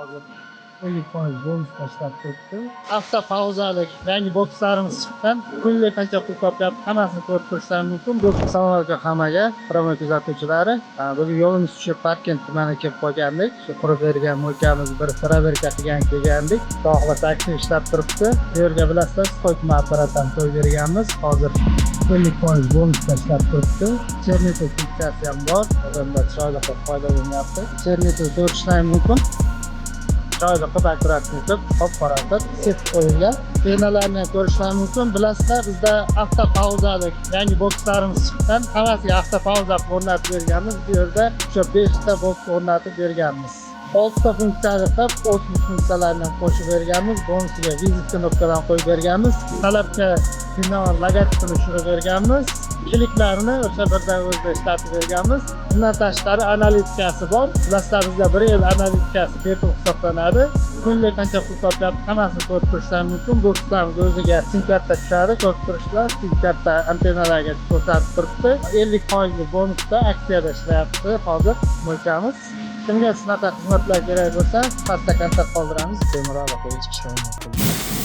hozir 50% bonus tashlab turibdi. Hafta pauzalik yangi bokslarimiz chiqqan. Kunlik qancha pul topyapti, hammasini ko'rib turishlaringiz mumkin. Assalomu alaykum hammaga, promo kuzatuvchilari. Bugun yo'limiz tushib Parkent tumaniga kelib qolgandik. Shu qurib bergan mo'kamiz bir proverka qilgan kelgandik. Xohlasa aktiv ishlab turibdi. Bu yerga bilasizlar, Xo'jma apparatdan qo'yib berganmiz. Hozir 50% bonus tashlab turibdi. Chernet funksiyasi ham bor. Odamlar chiroyli qilib foydalanyapti. Chernet ko'rishlaringiz mumkin. Chiroyli qilib akkuratni qilib, qop-qora qilib set qo'yilgan. Penalarni ko'rishlaringiz mumkin. Bilasizlar, bizda hafta pauzalik yangi bokslarimiz chiqqan. Hammasiga hafta pauza o'rnatib berganmiz. Bu yerda o'sha 5 ta boks o'rnatib berganmiz. 6 ta funksiyani qilib, 30 funksiyalarni qo'shib berganmiz. Bonusiga vizit knopkadan qo'yib berganmiz. Talabga binoan logotipini tushirib berganmiz. Kliklarni o'sha birdan o'zida ishlatib berganmiz. Bundan tashqari analitikasi bor. Bilasizlar, bizda 1 yil analitikasi bepul hisoblanadi. Kunlik qancha pul topyapti, hammasini ko'rib turishlaringiz mumkin. Bokslarimiz o'ziga sim karta tushadi, ko'rib turishlar, sim karta antennalarga ko'rsatib turibdi. 50% bonusda aksiyada ishlayapti hozir mo'kamiz. Kimga shunaqa xizmatlar kerak bo'lsa, pastda kontakt qoldiramiz. Bemalol aloqaga chiqishingiz mumkin.